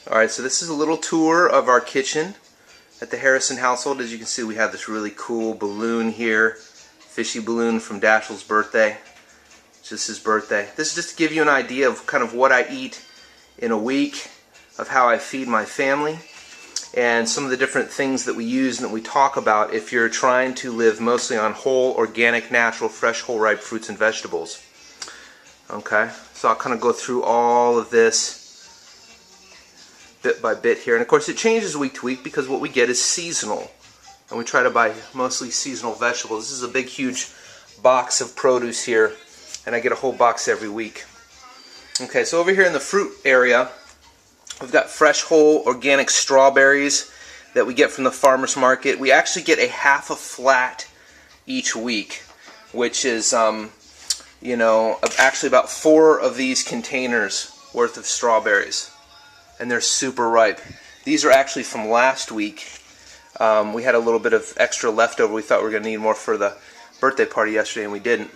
Alright, so this is a little tour of our kitchen at the Harrison household. As you can see, we have this really cool balloon here, fishy balloon from Dashiell's birthday. It's just his birthday. This is just to give you an idea of kind of what I eat in a week, of how I feed my family, and some of the different things that we use and that we talk about if you're trying to live mostly on whole, organic, natural, fresh, whole, ripe fruits and vegetables. Okay, so I'll kind of go through all of this bit by bit here, and of course it changes week to week because what we get is seasonal, and we try to buy mostly seasonal vegetables. This is a big huge box of produce here, and I get a whole box every week. Okay, so over here in the fruit area, we've got fresh, whole, organic strawberries that we get from the farmer's market. We actually get a half a flat each week, which is actually about 4 of these containers worth of strawberries. And they're super ripe. These are actually from last week. We had a little bit of extra leftover. We thought we were going to need more for the birthday party yesterday, and we didn't.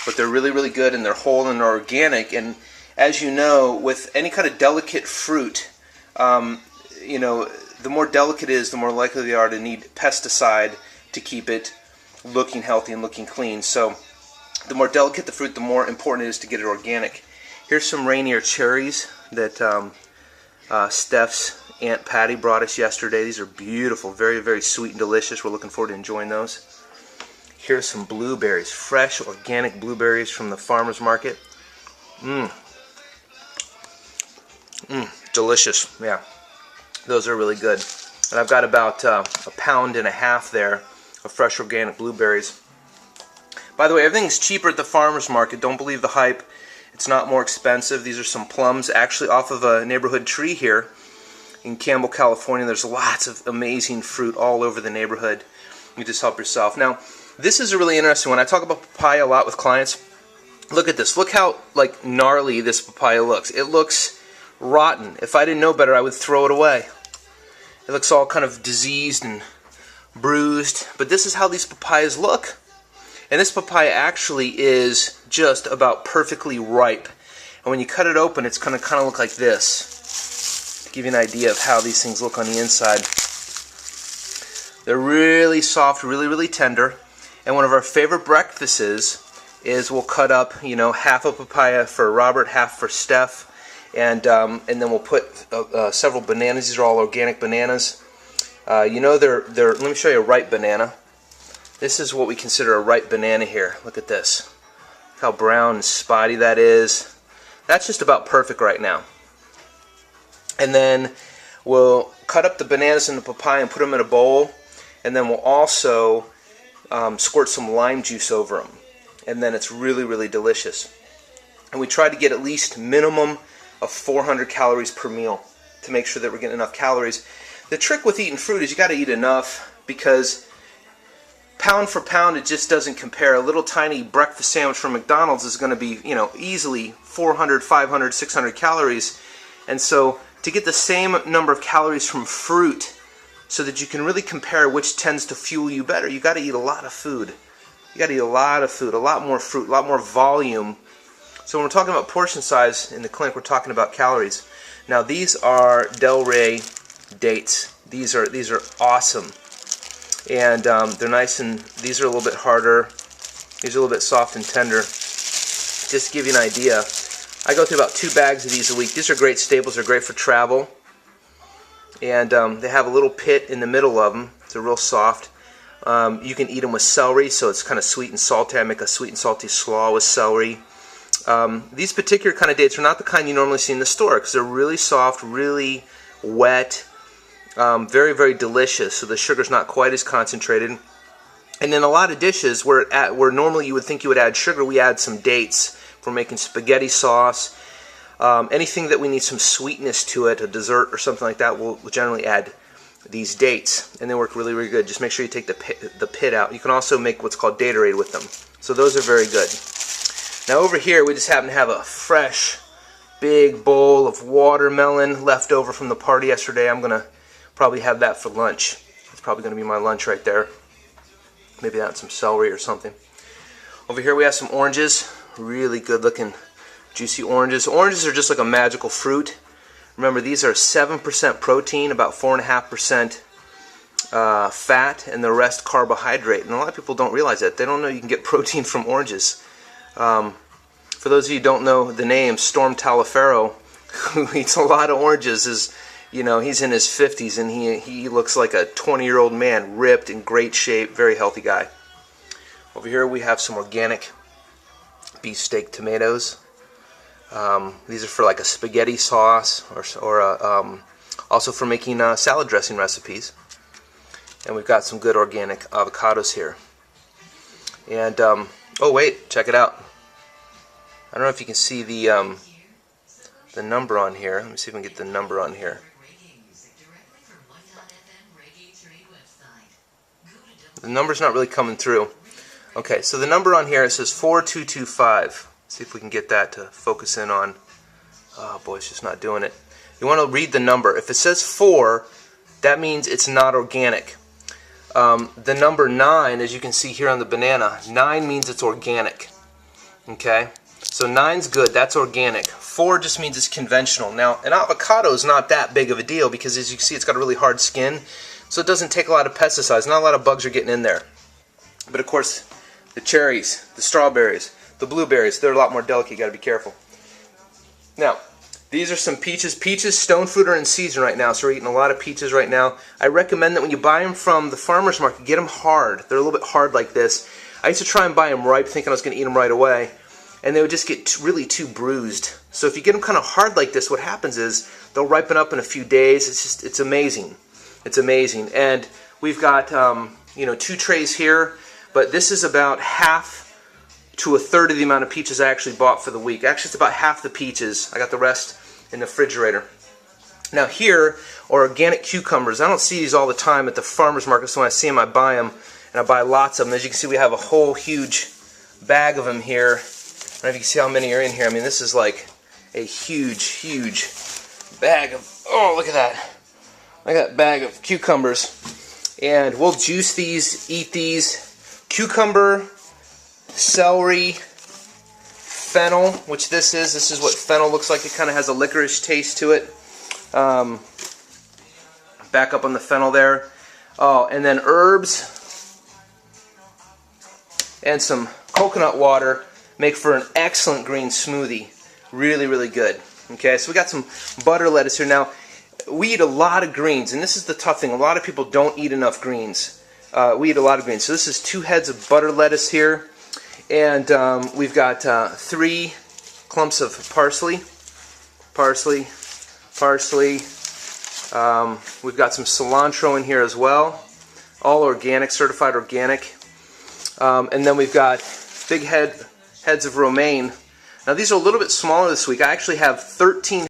But they're really, really good, and they're whole and they're organic. And as you know, with any kind of delicate fruit, the more delicate it is, the more likely they are to need pesticide to keep it looking healthy and looking clean. So the more delicate the fruit, the more important it is to get it organic. Here's some Rainier cherries that Steph's Aunt Patty brought us yesterday. These are beautiful, very, very sweet and delicious. We're looking forward to enjoying those. Here's some blueberries, fresh organic blueberries from the farmer's market. Delicious. Yeah, those are really good. And I've got about a pound and a half there of fresh organic blueberries. By the way, everything's cheaper at the farmer's market. Don't believe the hype. It's not more expensive. These are some plums actually off of a neighborhood tree here in Campbell, California. There's lots of amazing fruit all over the neighborhood. You just help yourself. Now, this is a really interesting one. I talk about papaya a lot with clients. Look at this. Look how gnarly this papaya looks. It looks rotten. If I didn't know better, I would throw it away. It looks all kind of diseased and bruised. But this is how these papayas look. And this papaya actually is just about perfectly ripe. And when you cut it open, it's going to kind of look like this. To give you an idea of how these things look on the inside. They're really soft, really, really tender. And one of our favorite breakfasts is we'll cut up, half a papaya for Robert, half for Steph. And then we'll put several bananas. These are all organic bananas. Let me show you a ripe banana. This is what we consider a ripe banana here. Look at this. Look how brown and spotty that is. That's just about perfect right now. And then we'll cut up the bananas and the papaya and put them in a bowl. And then we'll also squirt some lime juice over them. And then it's really, really delicious. And we try to get at least minimum of 400 calories per meal to make sure that we're getting enough calories. The trick with eating fruit is you got to eat enough, because pound for pound, it just doesn't compare. A little tiny breakfast sandwich from McDonald's is going to be, easily 400, 500, 600 calories. And so to get the same number of calories from fruit so that you can really compare which tends to fuel you better, you got to eat a lot of food. You got to eat a lot of food, a lot more fruit, a lot more volume. So when we're talking about portion size in the clinic, we're talking about calories. Now these are Del Rey dates. These are awesome. And they're nice, and these are a little bit harder. These are a little bit soft and tender. Just to give you an idea, I go through about 2 bags of these a week. These are great staples. They're great for travel. And they have a little pit in the middle of them. They're real soft. You can eat them with celery, so it's kind of sweet and salty. I make a sweet and salty slaw with celery. These particular kind of dates are not the kind you normally see in the store, because they're really soft, really wet. Very, very delicious, so the sugar's not quite as concentrated. And in a lot of dishes where normally you would think you would add sugar, we add some dates. If we're making spaghetti sauce, anything that we need some sweetness to it, a dessert or something like that, we'll generally add these dates, and they work really, really good. Just make sure you take the pit out. You can also make what's called Daterade with them. So those are very good. Now over here, we just happen to have a fresh, big bowl of watermelon left over from the party yesterday. I'm going to probably have that for lunch. It's probably going to be my lunch right there. Maybe that and some celery or something. Over here we have some oranges. Really good looking juicy oranges. Oranges are just like a magical fruit. Remember, these are 7% protein, about 4.5% fat, and the rest carbohydrate. And a lot of people don't realize that. They don't know you can get protein from oranges. For those of you who don't know the name, Storm Taliaferro, who eats a lot of oranges, is, you know, he's in his 50s and he looks like a 20-year-old man, ripped, in great shape, very healthy guy. Over here we have some organic beefsteak tomatoes. These are for like a spaghetti sauce, or also for making salad dressing recipes. And we've got some good organic avocados here. And oh wait, check it out. I don't know if you can see the number on here. Let me see if we can get the number on here. The number's not really coming through. Okay, so the number on here, it says 4225. See if we can get that to focus in on. Oh boy, it's just not doing it. You want to read the number. If it says 4, that means it's not organic. The number 9, as you can see here on the banana, 9 means it's organic. Okay, so 9's good, that's organic. 4 just means it's conventional. Now, an avocado is not that big of a deal because, as you can see, it's got a really hard skin, so it doesn't take a lot of pesticides. Not a lot of bugs are getting in there. But of course, the cherries, the strawberries, the blueberries, they're a lot more delicate. You got to be careful. Now, these are some peaches. Peaches, stone fruit, are in season right now, so we're eating a lot of peaches right now. I recommend that when you buy them from the farmer's market, get them hard. They're a little bit hard like this. I used to try and buy them ripe, thinking I was going to eat them right away, and they would just get really too bruised. So if you get them kind of hard like this, what happens is they'll ripen up in a few days. It's amazing. It's amazing. And we've got 2 trays here, but this is about half to a third of the amount of peaches I actually bought for the week. Actually, it's about half the peaches. I got the rest in the refrigerator. Now here are organic cucumbers. I don't see these all the time at the farmer's market, so when I see them, I buy them, and I buy lots of them. As you can see, we have a whole huge bag of them here. I don't know if you can see how many are in here. I mean, this is like a huge, huge bag of, oh, look at that. I got a bag of cucumbers. And we'll juice these, eat these. Cucumber, celery, fennel, which this is what fennel looks like. It kind of has a licorice taste to it. Back up on the fennel there. Oh, and then herbs and some coconut water make for an excellent green smoothie. Really, really good. Okay, so we got some butter lettuce here. Now, we eat a lot of greens, and this is the tough thing. A lot of people don't eat enough greens. We eat a lot of greens. So this is 2 heads of butter lettuce here. And we've got 3 clumps of parsley. Parsley. We've got some cilantro in here as well. All organic, certified organic. And then we've got big heads of romaine. Now these are a little bit smaller this week. I actually have 13